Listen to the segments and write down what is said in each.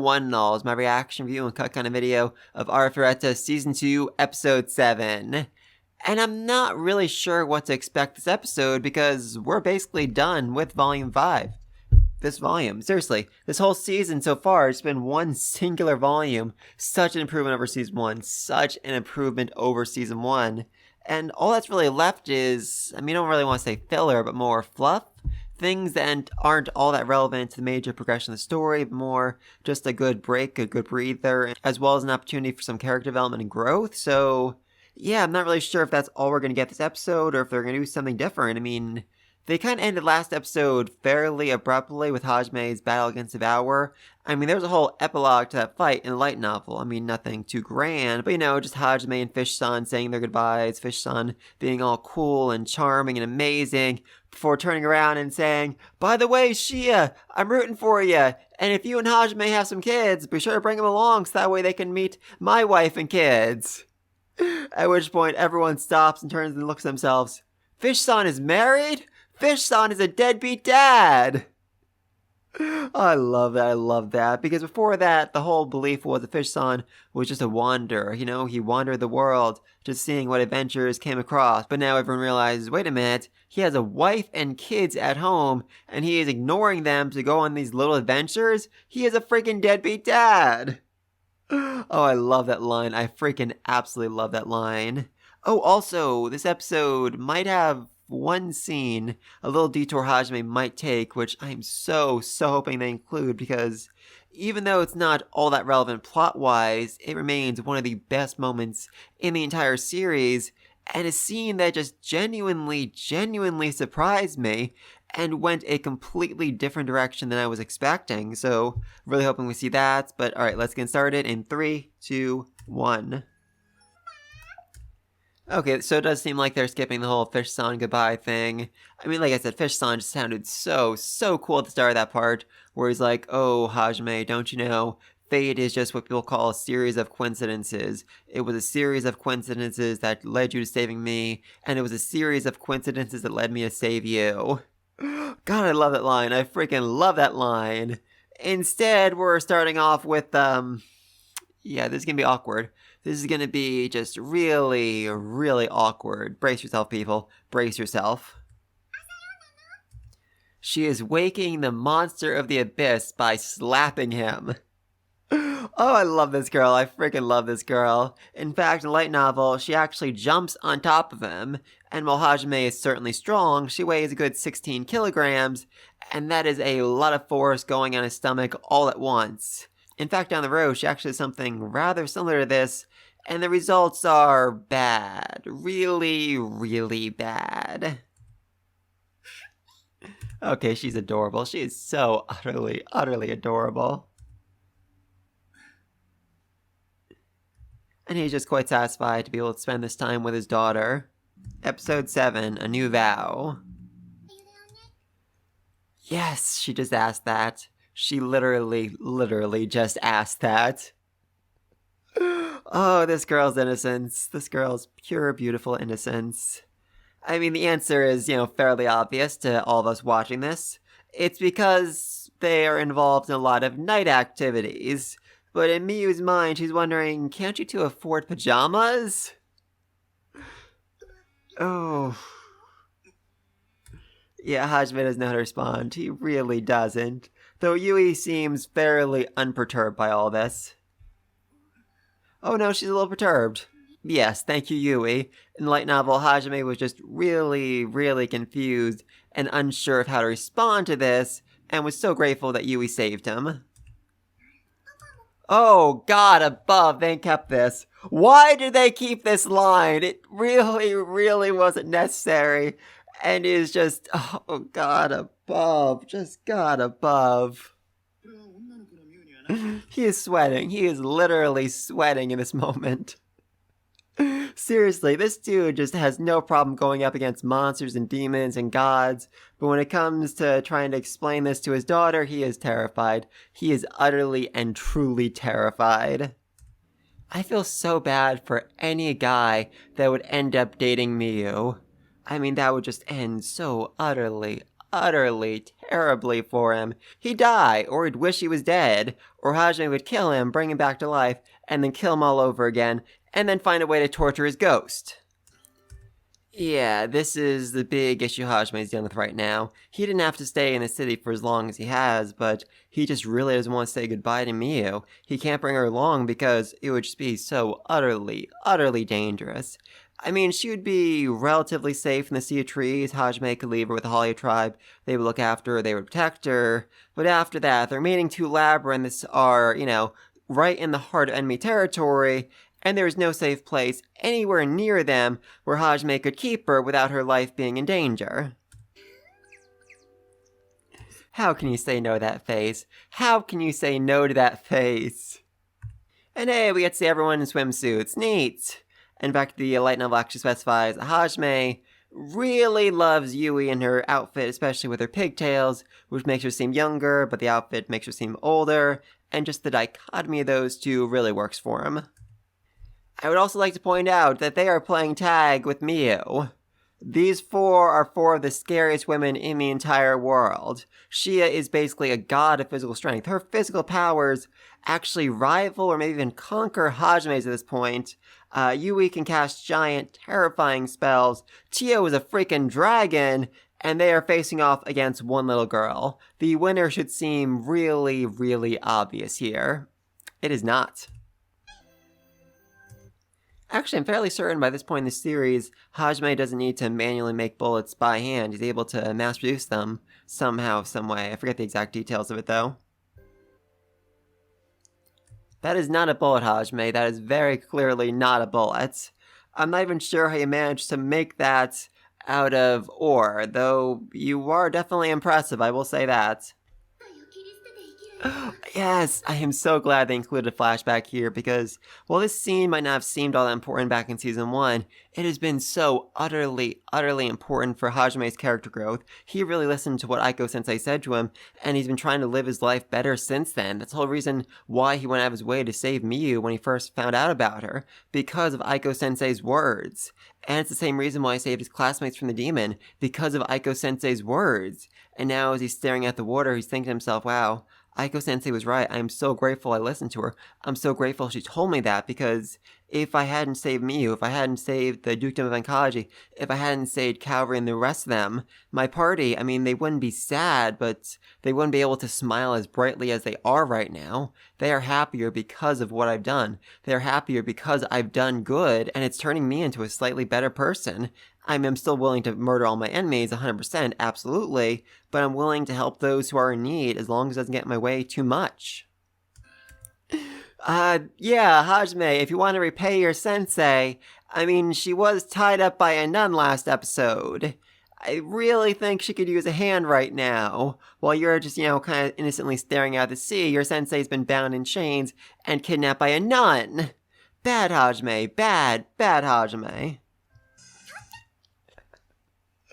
one and all is my reaction review and cut kind of video of Arifureta Season 2, Episode 7. And I'm not really sure what to expect this episode because we're basically done with Volume 5. This volume, seriously, this whole season so far, it's been one singular volume. Such an improvement over Season 1, such an improvement over Season 1. And all that's really left is, I don't really want to say filler, but more fluff. Things that aren't all that relevant to the major progression of the story, but more just a good break, a good breather, as well as an opportunity for some character development and growth. So, yeah, I'm not really sure if that's all we're going to get this episode, or if they're going to do something different. They kind of ended last episode fairly abruptly with Hajime's battle against Devour. There was a whole epilogue to that fight in the light novel. Nothing too grand, but just Hajime and Fish-san saying their goodbyes, Fish-san being all cool and charming and amazing, before turning around and saying, "By the way, Shia, I'm rooting for you, and if you and Hajime have some kids, be sure to bring them along so that way they can meet my wife and kids." At which point, everyone stops and turns and looks at themselves. Fish-san is married? Fish-san is a deadbeat dad! I love that, because before that, the whole belief was that Fish-san was just a wanderer, he wandered the world, just seeing what adventures came across, but now everyone realizes, wait a minute, he has a wife and kids at home, and he is ignoring them to go on these little adventures? He is a freaking deadbeat dad! Oh, I love that line, I freaking absolutely love that line. Oh, also, this episode might have one scene, a little detour Hajime might take, which I'm so hoping they include, because even though it's not all that relevant plot-wise, it remains one of the best moments in the entire series, and a scene that just genuinely surprised me, and went a completely different direction than I was expecting, so really hoping we see that, but alright, let's get started in 3, 2, 1. Okay, so it does seem like they're skipping the whole Fish-san goodbye thing. Like I said, Fish-san just sounded so cool at the start of that part, where he's like, "Oh, Hajime, don't you know, fate is just what people call a series of coincidences. It was a series of coincidences that led you to saving me, and it was a series of coincidences that led me to save you." God, I love that line. I freaking love that line. Instead, we're starting off with, yeah, this is gonna be awkward. This is gonna be just really awkward. Brace yourself, people. Brace yourself. She is waking the monster of the abyss by slapping him. Oh, I love this girl. I freaking love this girl. In fact, in the light novel, she actually jumps on top of him, and while Hajime is certainly strong, she weighs a good 16 kilograms, and that is a lot of force going on his stomach all at once. In fact, down the road, she actually does something rather similar to this, and the results are bad. Really bad. Okay, she's adorable. She is so utterly adorable. And he's just quite satisfied to be able to spend this time with his daughter. Episode 7, A New Vow. Yes, she just asked that. She literally just asked that. Oh, this girl's innocence. This girl's pure, beautiful innocence. The answer is, fairly obvious to all of us watching this. It's because they are involved in a lot of night activities. But in Miyu's mind, she's wondering, can't you two afford pajamas? Oh. Yeah, Hajime doesn't know how to respond. He really doesn't. Though Yui seems fairly unperturbed by all this. Oh no, she's a little perturbed. Yes, thank you, Yui. In the light novel, Hajime was just really confused and unsure of how to respond to this, and was so grateful that Yui saved him. Oh, God above, they kept this. Why did they keep this line? It really wasn't necessary. And is just, oh, God above, just God above. He is sweating. He is literally sweating in this moment. Seriously, this dude just has no problem going up against monsters and demons and gods, but when it comes to trying to explain this to his daughter, he is terrified. He is utterly and truly terrified. I feel so bad for any guy that would end up dating Miyu. That would just end so utterly utterly, terribly for him. He'd die, or he'd wish he was dead, or Hajime would kill him, bring him back to life, and then kill him all over again, and then find a way to torture his ghost. Yeah, this is the big issue Hajime's dealing with right now. He didn't have to stay in the city for as long as he has, but he just really doesn't want to say goodbye to Miyu. He can't bring her along because it would just be so utterly, utterly dangerous. I mean, she would be relatively safe in the Sea of Trees. Hajime could leave her with the Holly tribe. They would look after her, they would protect her. But after that, the remaining two labyrinths are, right in the heart of enemy territory, and there is no safe place anywhere near them where Hajime could keep her without her life being in danger. How can you say no to that face? How can you say no to that face? And hey, we get to see everyone in swimsuits. Neat! And back to the light novel actually specifies Hajime really loves Yui in her outfit, especially with her pigtails, which makes her seem younger, but the outfit makes her seem older, and just the dichotomy of those two really works for him. I would also like to point out that they are playing tag with Miyu. These four are four of the scariest women in the entire world. Shia is basically a god of physical strength. Her physical powers actually rival or maybe even conquer Hajime's at this point. Yui can cast giant, terrifying spells. Tio is a freaking dragon, and they are facing off against one little girl. The winner should seem really, really obvious here. It is not. Actually, I'm fairly certain by this point in the series, Hajime doesn't need to manually make bullets by hand. He's able to mass produce them somehow, some way. I forget the exact details of it, though. That is not a bullet, Hajime. That is very clearly not a bullet. I'm not even sure how you managed to make that out of ore, though you are definitely impressive, I will say that. Yes, I am so glad they included a flashback here because while this scene might not have seemed all that important back in Season 1, it has been so utterly, utterly important for Hajime's character growth. He really listened to what Aiko-sensei said to him, and he's been trying to live his life better since then. That's the whole reason why he went out of his way to save Miyu when he first found out about her, because of Aiko-sensei's words. And it's the same reason why he saved his classmates from the demon, because of Aiko-sensei's words. And now as he's staring at the water, he's thinking to himself, wow, Aiko-sensei was right. I'm so grateful I listened to her. I'm so grateful she told me that because if I hadn't saved Miyu, if I hadn't saved the Dukedom of Ankaji, if I hadn't saved Calvary and the rest of them, my party, they wouldn't be sad, but they wouldn't be able to smile as brightly as they are right now. They are happier because of what I've done. They are happier because I've done good, and it's turning me into a slightly better person. I'm still willing to murder all my enemies, 100%, absolutely, but I'm willing to help those who are in need as long as it doesn't get in my way too much. Yeah, Hajime, if you want to repay your sensei, she was tied up by a nun last episode. I really think she could use a hand right now. While you're just, kind of innocently staring out the sea, your sensei's been bound in chains and kidnapped by a nun. Bad Hajime, bad Hajime.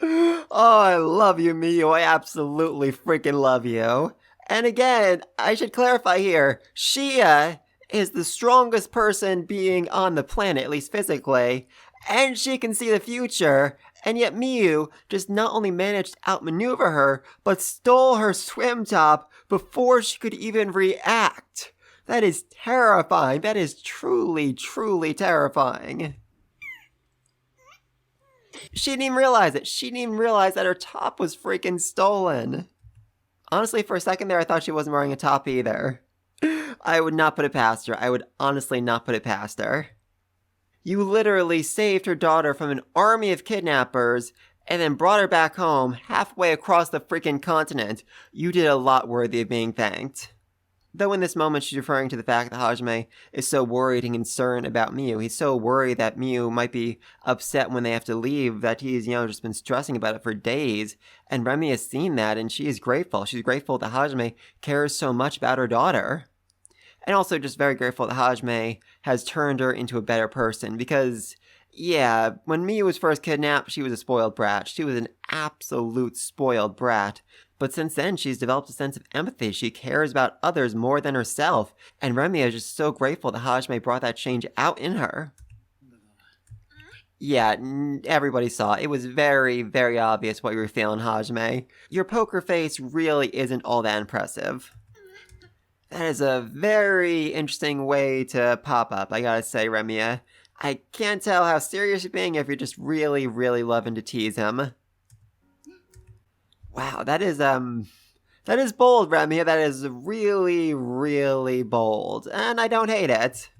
Oh, I love you, Miyu. I absolutely freaking love you. And again, I should clarify here, Shia is the strongest person being on the planet, at least physically, and she can see the future, and yet Miyu just not only managed to outmaneuver her, but stole her swim top before she could even react. That is terrifying. That is truly, truly terrifying. She didn't even realize it. She didn't even realize that her top was freaking stolen. Honestly, for a second there, I thought she wasn't wearing a top either. I would not put it past her. I would honestly not put it past her. You literally saved her daughter from an army of kidnappers and then brought her back home halfway across the freaking continent. You did a lot worthy of being thanked. Though in this moment she's referring to the fact that Hajime is so worried and concerned about Miyu. He's so worried that Miyu might be upset when they have to leave that he's, just been stressing about it for days. And Remy has seen that and she is grateful. She's grateful that Hajime cares so much about her daughter. And also just very grateful that Hajime has turned her into a better person because, yeah, when Miyu was first kidnapped, she was a spoiled brat. She was an absolute spoiled brat. But since then, she's developed a sense of empathy. She cares about others more than herself. And Remy is just so grateful that Hajime brought that change out in her. Yeah, everybody saw. It was very, very obvious what you were feeling, Hajime. Your poker face really isn't all that impressive. That is a very interesting way to pop up, I gotta say, Remia. I can't tell how serious you're being if you're just really, really loving to tease him. Wow, that is bold, Remia. That is really, really bold. And I don't hate it.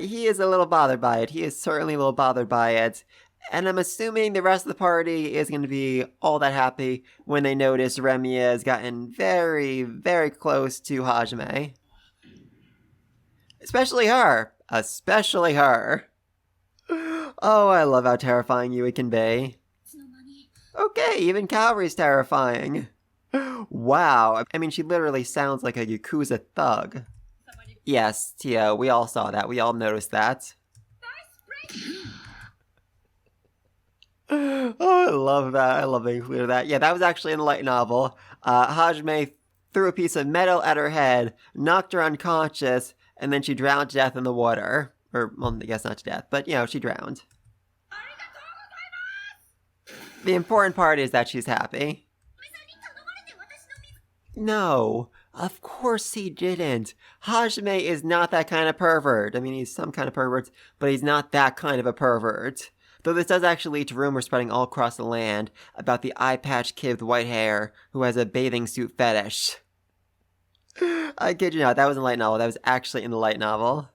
He is a little bothered by it. He is certainly a little bothered by it. And I'm assuming the rest of the party is going to be all that happy when they notice Remia has gotten very, very close to Hajime. Especially her. Especially her. Oh, I love how terrifying Yui can be. Okay, even Kaori's terrifying. Wow, I mean, she literally sounds like a Yakuza thug. Yes, Tio, we all saw that. We all noticed that. Oh, I love that. I love they included that. Yeah, that was actually in the light novel. Hajime threw a piece of metal at her head, knocked her unconscious, and then she drowned to death in the water. Or, well, I guess not to death, but, she drowned. The important part is that she's happy. No, of course he didn't. Hajime is not that kind of pervert. I mean, he's some kind of pervert, but he's not that kind of a pervert. Though this does actually lead to rumors spreading all across the land about the eye patch kid with white hair who has a bathing suit fetish. I kid you not, that was in the light novel. That was actually in the light novel.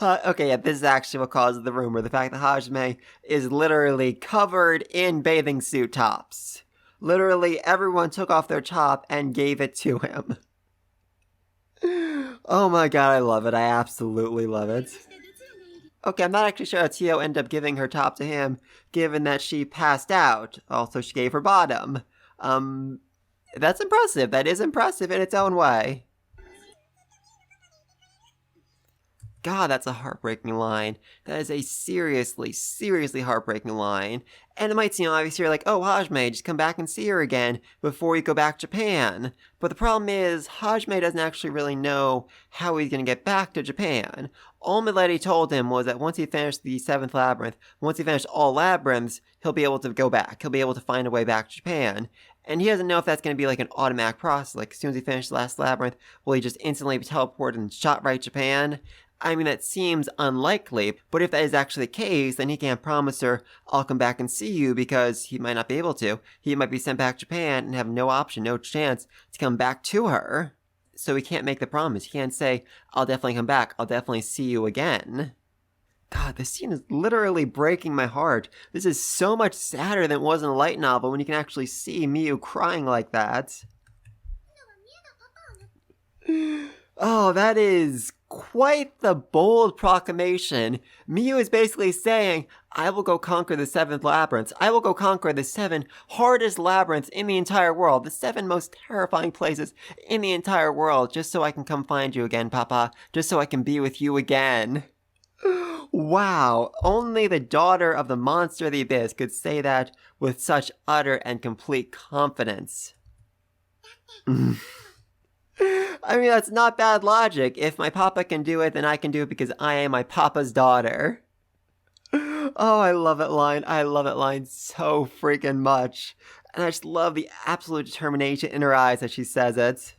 Okay, yeah, this is actually what caused the rumor. The fact that Hajime is literally covered in bathing suit tops. Literally, everyone took off their top and gave it to him. Oh my god, I love it. I absolutely love it. Okay, I'm not actually sure how Tio ended up giving her top to him, given that she passed out. Also, she gave her bottom. That's impressive. That is impressive in its own way. God, that's a heartbreaking line. That is a seriously, seriously heartbreaking line. And it might seem obvious here, like, oh, Hajime, just come back and see her again before you go back to Japan. But the problem is, Hajime doesn't actually really know how he's going to get back to Japan. All Milady told him was that once he finished the 7th labyrinth, once he finished all labyrinths, he'll be able to go back. He'll be able to find a way back to Japan. And he doesn't know if that's going to be like an automatic process. Like, as soon as he finishes the last labyrinth, will he just instantly be teleported and shot right to Japan? I mean, that seems unlikely, but if that is actually the case, then he can't promise her, I'll come back and see you, because he might not be able to. He might be sent back to Japan and have no option, no chance to come back to her. So he can't make the promise. He can't say, I'll definitely come back, I'll definitely see you again. God, this scene is literally breaking my heart. This is so much sadder than it was in a light novel when you can actually see Miyu crying like that. Oh, that is quite the bold proclamation. Miyu is basically saying, I will go conquer the 7th labyrinth. I will go conquer the 7 hardest labyrinths in the entire world. The 7 most terrifying places in the entire world. Just so I can come find you again, Papa. Just so I can be with you again. Wow, only the daughter of the monster of the abyss could say that with such utter and complete confidence. I mean, that's not bad logic. If my papa can do it, then I can do it because I am my papa's daughter. Oh, I love that line. I love that line so freaking much. And I just love the absolute determination in her eyes as she says it.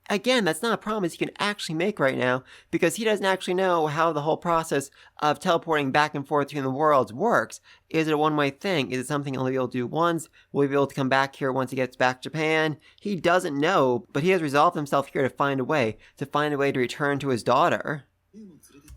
Again, that's not a promise he can actually make right now, because he doesn't actually know how the whole process of teleporting back and forth between the worlds works. Is it a one-way thing? Is it something he'll be able to do once? Will he be able to come back here once he gets back to Japan? He doesn't know, but he has resolved himself here to find a way to return to his daughter.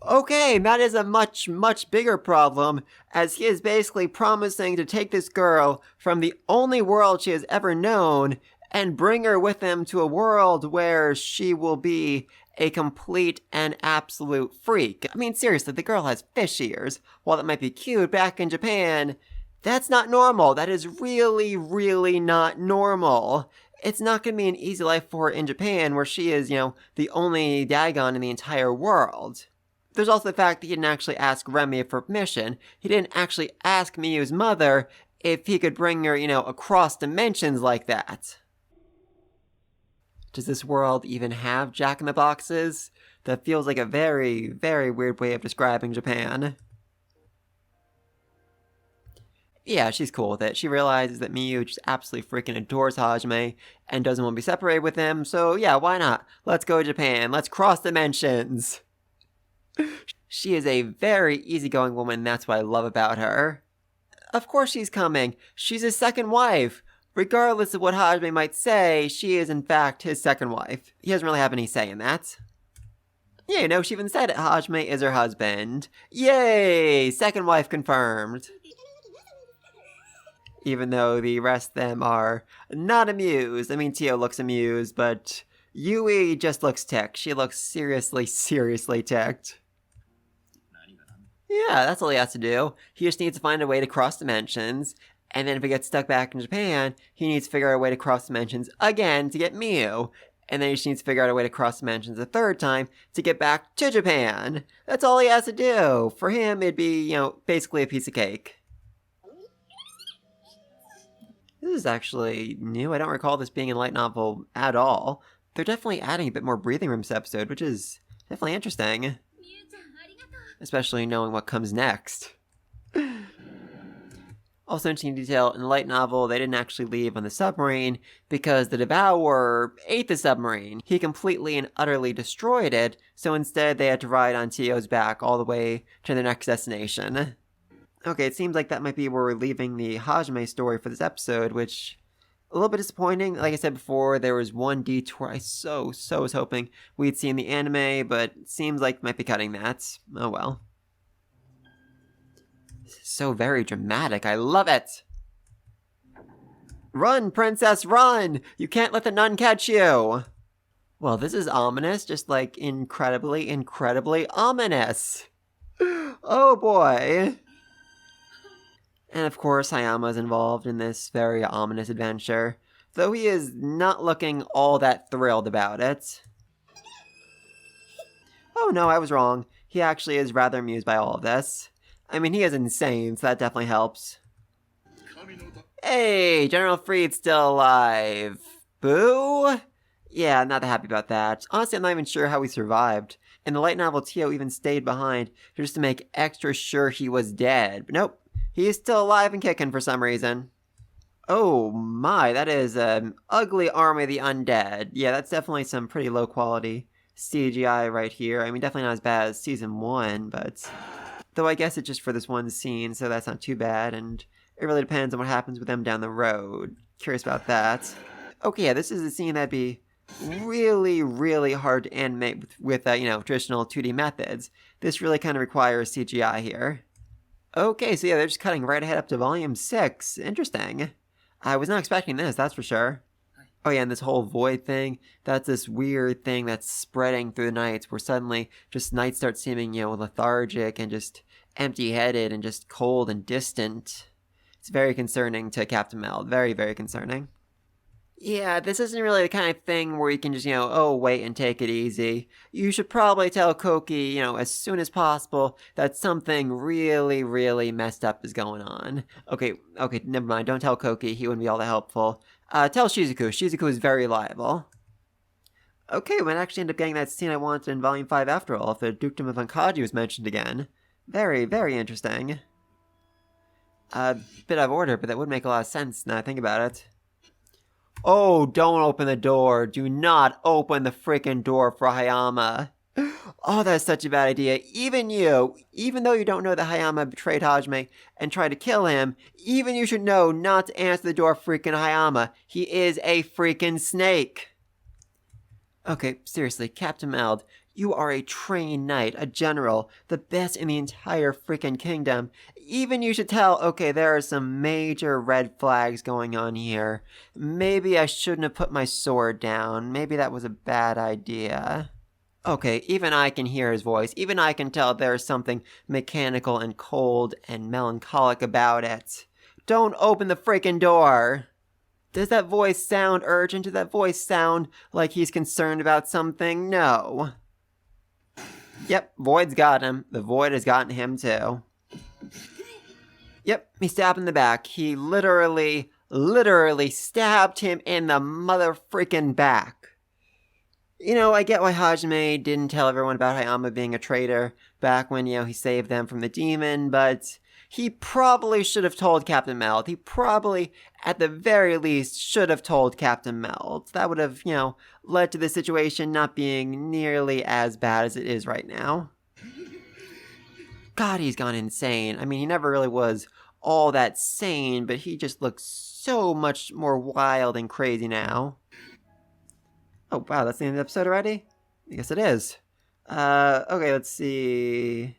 Okay, that is a much, much bigger problem, as he is basically promising to take this girl from the only world she has ever known and bring her with him to a world where she will be a complete and absolute freak. I mean, seriously, the girl has fish ears. While that might be cute back in Japan, that's not normal. That is really, really not normal. It's not going to be an easy life for her in Japan, where she is, the only Dagon in the entire world. There's also the fact that he didn't actually ask Remy for permission. He didn't actually ask Miyu's mother if he could bring her, across dimensions like that. Does this world even have Jack-in-the-Boxes? That feels like a very, very weird way of describing Japan. Yeah, she's cool with it. She realizes that Miyu just absolutely freaking adores Hajime and doesn't want to be separated with him, so yeah, why not? Let's go to Japan. Let's cross dimensions. She is a very easygoing woman, that's what I love about her. Of course she's coming. She's his second wife. Regardless of what Hajime might say, she is in fact his second wife. He doesn't really have any say in that. Yeah, she even said it. Hajime is her husband. Yay! Second wife confirmed. Even though the rest of them are not amused. I mean, Tio looks amused, but Yui just looks ticked. She looks seriously, seriously ticked. Yeah, that's all he has to do. He just needs to find a way to cross dimensions, and then if he gets stuck back in Japan, he needs to figure out a way to cross dimensions again to get Miyu. And then he just needs to figure out a way to cross dimensions a third time to get back to Japan. That's all he has to do. For him, it'd be, basically a piece of cake. This is actually new. I don't recall this being a light novel at all. They're definitely adding a bit more breathing room to this episode, which is definitely interesting. Especially knowing what comes next. Also interesting detail, in the light novel, they didn't actually leave on the submarine because the Devourer ate the submarine. He completely and utterly destroyed it, so instead they had to ride on Tio's back all the way to their next destination. Okay, it seems like that might be where we're leaving the Hajime story for this episode, which a little bit disappointing. Like I said before, there was one detour I so was hoping we'd see in the anime, but it seems like might be cutting that. Oh well. This is so very dramatic. I love it! Run, princess, run! You can't let the nun catch you! Well, this is ominous, just like incredibly, incredibly ominous. Oh boy. And of course, Hiyama is involved in this very ominous adventure, though he is not looking all that thrilled about it. Oh no, I was wrong. He actually is rather amused by all of this. I mean, he is insane, so that definitely helps. Hey, General Freed's still alive. Boo? Yeah, not that happy about that. Honestly, I'm not even sure how he survived. In the light novel, Tio even stayed behind just to make extra sure he was dead. But nope, he is still alive and kicking for some reason. Oh my, that is an ugly Army of the Undead. Yeah, that's definitely some pretty low quality CGI right here. I mean, definitely not as bad as Season 1, but... Though I guess it's just for this one scene, so that's not too bad, and it really depends on what happens with them down the road. Curious about that. Okay, yeah, this is a scene that'd be really, really hard to animate with traditional 2D methods. This really kind of requires CGI here. Okay, so yeah, they're just cutting right ahead up to Volume 6. Interesting. I was not expecting this, that's for sure. Oh yeah, and this whole void thing, that's this weird thing that's spreading through the nights where suddenly just nights start seeming, lethargic and just empty-headed and just cold and distant. It's very concerning to Captain Meld. Very, very concerning. Yeah, this isn't really the kind of thing where you can just, wait and take it easy. You should probably tell Koki, as soon as possible that something really, really messed up is going on. Okay, never mind. Don't tell Koki. He wouldn't be all that helpful. Tell Shizuku. Shizuku is very liable. Okay, we might actually end up getting that scene I wanted in Volume 5 after all, if the Dukedom of Ankaji was mentioned again. Very, very interesting. Bit out of order, but that would make a lot of sense now I think about it. Oh, don't open the door. Do not open the freaking door for Hiyama. Oh, that's such a bad idea. Even you, even though you don't know that Hiyama betrayed Hajime and tried to kill him, even you should know not to answer the door for freaking Hiyama. He is a freaking snake. Okay, seriously, Captain Meld, you are a trained knight, a general, the best in the entire freaking kingdom. Even you should tell, okay, there are some major red flags going on here. Maybe I shouldn't have put my sword down. Maybe that was a bad idea. Okay, even I can hear his voice. Even I can tell there's something mechanical and cold and melancholic about it. Don't open the freaking door! Does that voice sound urgent? Does that voice sound like he's concerned about something? No. Yep, Void's got him. The Void has gotten him too. Yep, he stabbed him in the back. He literally stabbed him in the mother freaking back. I get why Hajime didn't tell everyone about Hiyama being a traitor back when, he saved them from the demon, but he probably should have told Captain Melt. He probably, at the very least, should have told Captain Melt. That would have, led to the situation not being nearly as bad as it is right now. God, he's gone insane. I mean, he never really was all that sane, but he just looks so much more wild and crazy now. Oh, wow, that's the end of the episode already? I guess it is. Okay, let's see.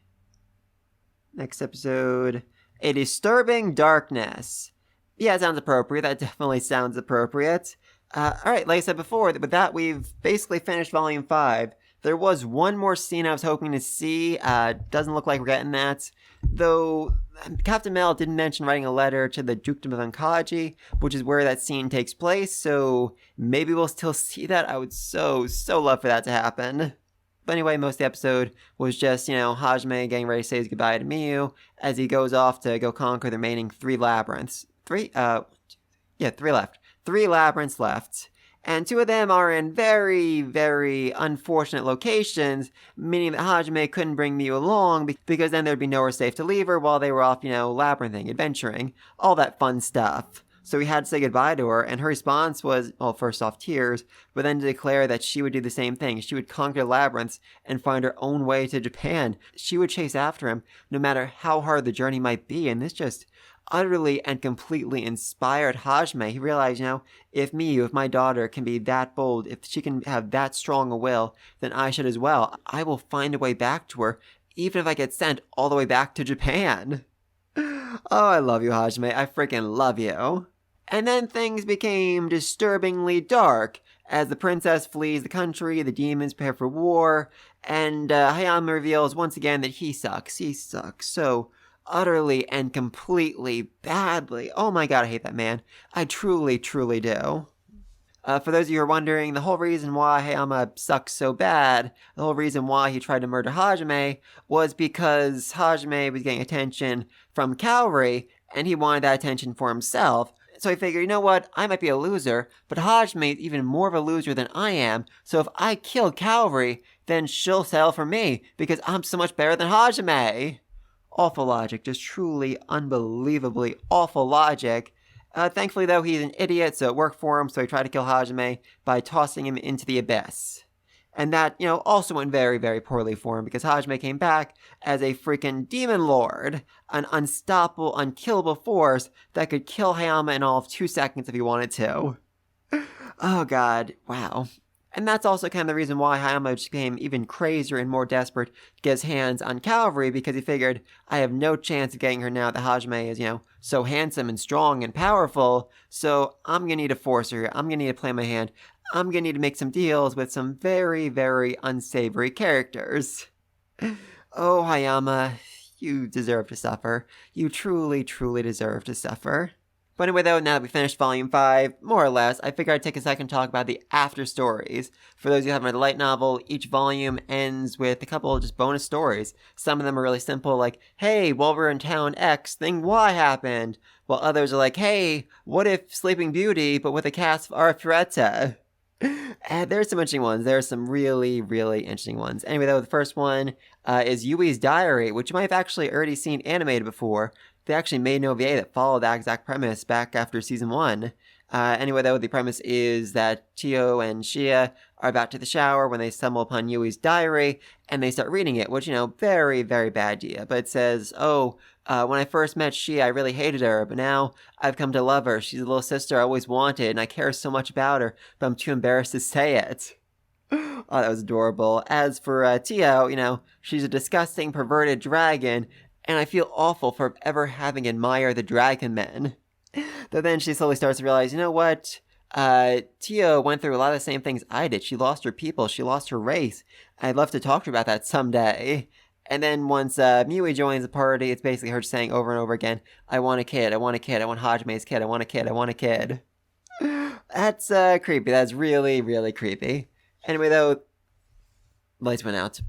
Next episode. A Disturbing Darkness. Yeah, it sounds appropriate. That definitely sounds appropriate. Alright, like I said before, with that, we've basically finished Volume 5. There was one more scene I was hoping to see. Doesn't look like we're getting that. Though, Captain Mel did mention writing a letter to the Dukedom of Oncology, which is where that scene takes place, so maybe we'll still see that. I would so love for that to happen. But anyway, most of the episode was just, Hajime getting ready to say his goodbye to Miyu as he goes off to go conquer the remaining 3 labyrinths. 3 left. 3 labyrinths left. And 2 of them are in very, very unfortunate locations, meaning that Hajime couldn't bring Miyu along because then there'd be nowhere safe to leave her while they were off, labyrinthing, adventuring, all that fun stuff. So he had to say goodbye to her, and her response was, well, first off, tears, but then to declare that she would do the same thing. She would conquer the labyrinths and find her own way to Japan. She would chase after him, no matter how hard the journey might be, and this just utterly and completely inspired Hajime. He realized, if Miyu, if my daughter can be that bold, if she can have that strong a will, then I should as well. I will find a way back to her, even if I get sent all the way back to Japan. Oh, I love you, Hajime. I freaking love you. And then things became disturbingly dark as the princess flees the country, the demons prepare for war, and Hiyama reveals once again that he sucks. He sucks so utterly and completely badly. Oh my god, I hate that man. I truly do. For those of you who are wondering, the whole reason why Hiyama sucks so bad, the whole reason why he tried to murder Hajime, was because Hajime was getting attention from Kaori, and he wanted that attention for himself. So he figured, you know what, I might be a loser, but Hajime is even more of a loser than I am, so if I kill Kaori, then she'll settle for me, because I'm so much better than Hajime. Awful logic, just truly unbelievably awful logic. Thankfully, though, he's an idiot, so it worked for him, so he tried to kill Hajime by tossing him into the abyss. And that, also went very, very poorly for him, because Hajime came back as a freaking demon lord, an unstoppable, unkillable force that could kill Hiyama in all of 2 seconds if he wanted to. Oh god, wow. And that's also kind of the reason why Hiyama just became even crazier and more desperate to get his hands on Calvary, because he figured, I have no chance of getting her now that Hajime is, so handsome and strong and powerful, so I'm gonna need to force her. I'm gonna need to play my hand. I'm gonna need to make some deals with some very, very unsavory characters. Oh, Hiyama, you deserve to suffer. You truly deserve to suffer. But anyway, though, now that we finished Volume 5, more or less, I figured I'd take a second to talk about the after stories. For those who haven't read the light novel, each volume ends with a couple of just bonus stories. Some of them are really simple, like, hey, while we're in town X, thing Y happened. While others are like, hey, what if Sleeping Beauty, but with a cast of Arifureta? There's some interesting ones. There's some really interesting ones. Anyway, though, the first one is Yui's Diary, which you might have actually already seen animated before. They actually made an OVA that followed that exact premise back after Season 1. Anyway, though, the premise is that Tio and Shia are about to the shower when they stumble upon Yui's diary, and they start reading it, which, very bad idea. But it says, when I first met Shia, I really hated her, but now I've come to love her. She's a little sister I always wanted, and I care so much about her, but I'm too embarrassed to say it. Oh, that was adorable. As for Tio, she's a disgusting, perverted dragon, and I feel awful for ever having admired the dragon men. Though then she slowly starts to realize, you know what? Tio went through a lot of the same things I did. She lost her people. She lost her race. I'd love to talk to her about that someday. And then once Miyu joins the party, it's basically her saying over and over again, I want a kid. I want a kid. I want Hajime's kid. I want a kid. I want a kid. That's creepy. That's really creepy. Anyway, though, lights went out.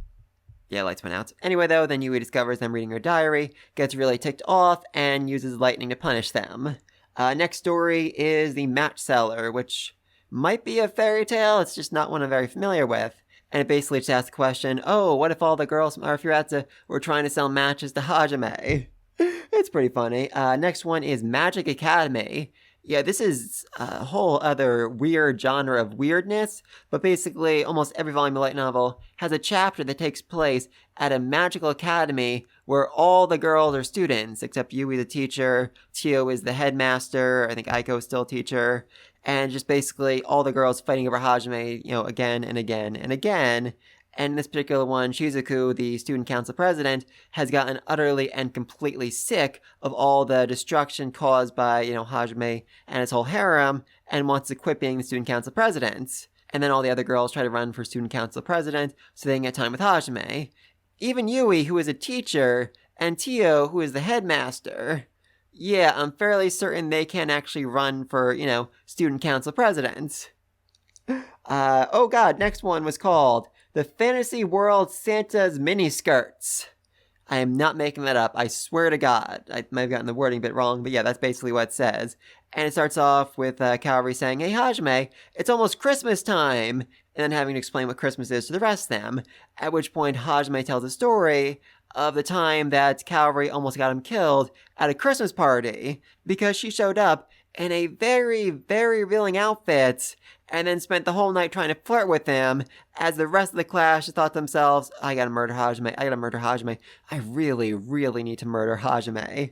Yeah, lights went out. Anyway, though, then Yui discovers them reading her diary, gets really ticked off, and uses lightning to punish them. Next story is the match seller, which might be a fairy tale, it's just not one I'm very familiar with. And it basically just asks the question, oh, what if all the girls from Arifureta were trying to sell matches to Hajime? It's pretty funny. Next one is Magic Academy. Yeah, this is a whole other weird genre of weirdness, but basically almost every volume of light novel has a chapter that takes place at a magical academy where all the girls are students, except Yui the teacher, Tio is the headmaster, I think Aiko is still a teacher, and just basically all the girls fighting over Hajime, again and again and again. And in this particular one, Shizuku, the student council president, has gotten utterly and completely sick of all the destruction caused by, Hajime and his whole harem, and wants to quit being the student council president. And then all the other girls try to run for student council president so they can get time with Hajime. Even Yui, who is a teacher, and Tio, who is the headmaster. Yeah, I'm fairly certain they can actually run for, student council president. Oh god, next one was called The Fantasy World Santa's Miniskirts. I am not making that up. I swear to God. I might have gotten the wording a bit wrong, but yeah, that's basically what it says. And it starts off with Kaori saying, hey Hajime, it's almost Christmas time! And then having to explain what Christmas is to the rest of them. At which point Hajime tells a story of the time that Kaori almost got him killed at a Christmas party because she showed up in a very, very revealing outfit and then spent the whole night trying to flirt with him as the rest of the class just thought to themselves, I gotta murder Hajime. I really, really need to murder Hajime.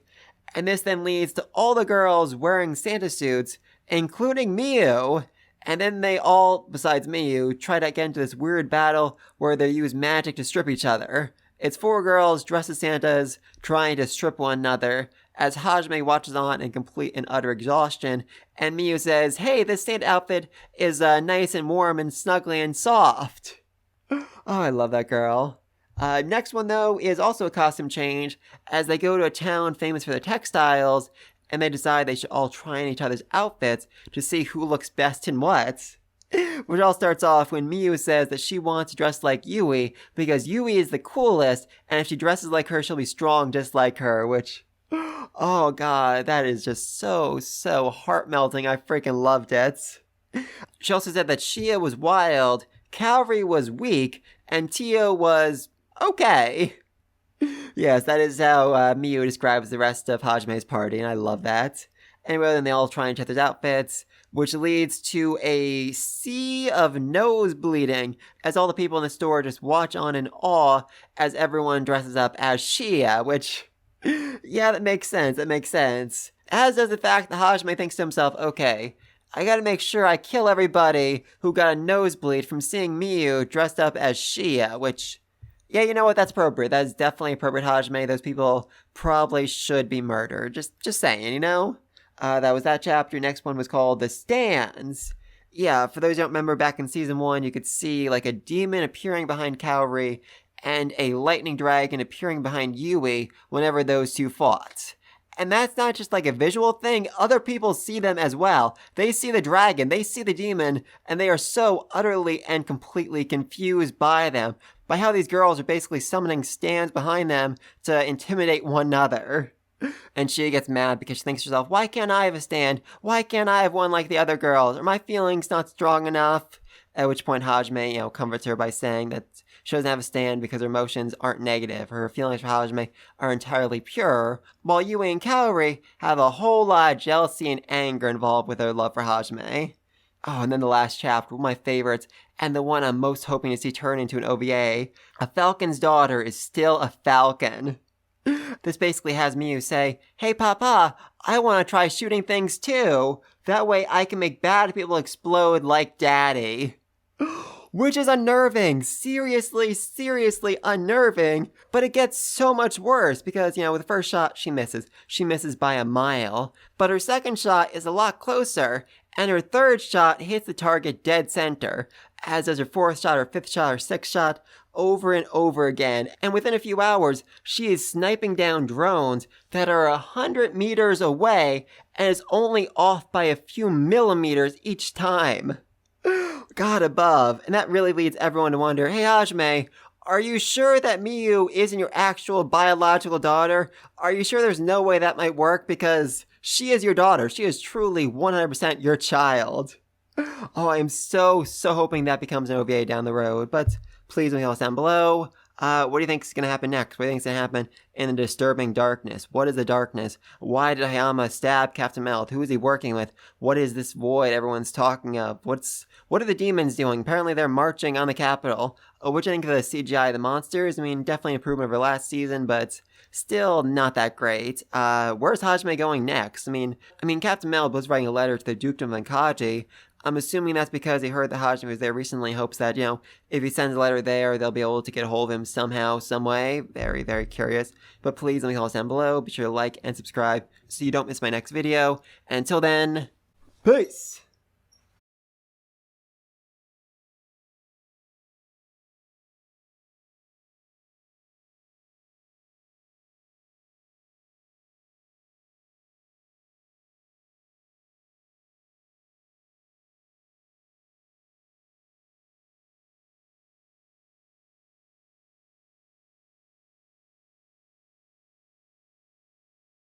And this then leads to all the girls wearing Santa suits, including Miyu. And then they all, besides Miyu, try to get into this weird battle where they use magic to strip each other. It's 4 girls dressed as Santas trying to strip one another as Hajime watches on in complete and utter exhaustion, and Miyu says, hey, this Santa outfit is nice and warm and snuggly and soft. Oh, I love that girl. Next one, though, is also a costume change as they go to a town famous for their textiles, and they decide they should all try on each other's outfits to see who looks best in what. Which all starts off when Miyu says that she wants to dress like Yui because Yui is the coolest, and if she dresses like her, she'll be strong just like her, which... oh god, that is just so heart-melting. I freaking loved it. She also said that Shia was wild, Kaori was weak, and Tio was okay. Yes, that is how Miyu describes the rest of Hajime's party, and I love that. Anyway, then they all try each other's outfits, which leads to a sea of nose bleeding as all the people in the store just watch on in awe as everyone dresses up as Shia, which... yeah, that makes sense. As does the fact that Hajime thinks to himself, okay, I gotta make sure I kill everybody who got a nosebleed from seeing Miyu dressed up as Shia, which, yeah, you know what, that's appropriate. That is definitely appropriate, Hajime. Those people probably should be murdered. Just saying, That was that chapter. Next one was called The Stands. Yeah, for those who don't remember, back in season 1, you could see, like, a demon appearing behind Kaori and a lightning dragon appearing behind Yui whenever those two fought. And that's not just like a visual thing, other people see them as well. They see the dragon, they see the demon, and they are so utterly and completely confused by them, by how these girls are basically summoning stands behind them to intimidate one another. And she gets mad because she thinks to herself, why can't I have a stand? Why can't I have one like the other girls? Are my feelings not strong enough? At which point Hajime, comforts her by saying that she doesn't have a stand because her emotions aren't negative. Her feelings for Hajime are entirely pure, while Yui and Kaori have a whole lot of jealousy and anger involved with their love for Hajime. Oh, and then the last chapter, one of my favorites, and the one I'm most hoping to see turn into an OVA. A falcon's daughter is still a falcon. This basically has Miyu say, hey Papa, I want to try shooting things too. That way I can make bad people explode like Daddy. Which is unnerving, seriously unnerving, but it gets so much worse because, with the first shot, she misses by a mile, but her second shot is a lot closer, and her third shot hits the target dead center, as does her fourth shot, her fifth shot, her sixth shot, over and over again, and within a few hours, she is sniping down drones that are 100 meters away, and is only off by a few millimeters each time. God above. And that really leads everyone to wonder, hey Hajime, are you sure that Miyu isn't your actual biological daughter? Are you sure there's no way that might work? Because she is your daughter. She is truly 100% your child. Oh, I am so hoping that becomes an OVA down the road, but please leave us down below. What do you think is going to happen next? What do you think is going to happen in the disturbing darkness? What is the darkness? Why did Hiyama stab Captain Melt? Who is he working with? What is this void everyone's talking of? What are the demons doing? Apparently they're marching on the capital. What do you think of the CGI of the monsters? I mean, definitely improvement over last season, but still not that great. Where's Hajime going next? I mean, Captain Melt was writing a letter to the Dukedom of Kaji. I'm assuming that's because he heard that Hajime was there recently, hopes that, if he sends a letter there, they'll be able to get a hold of him somehow, some way. Very, very curious. But please let me know down below. Be sure to like and subscribe so you don't miss my next video. And until then, peace!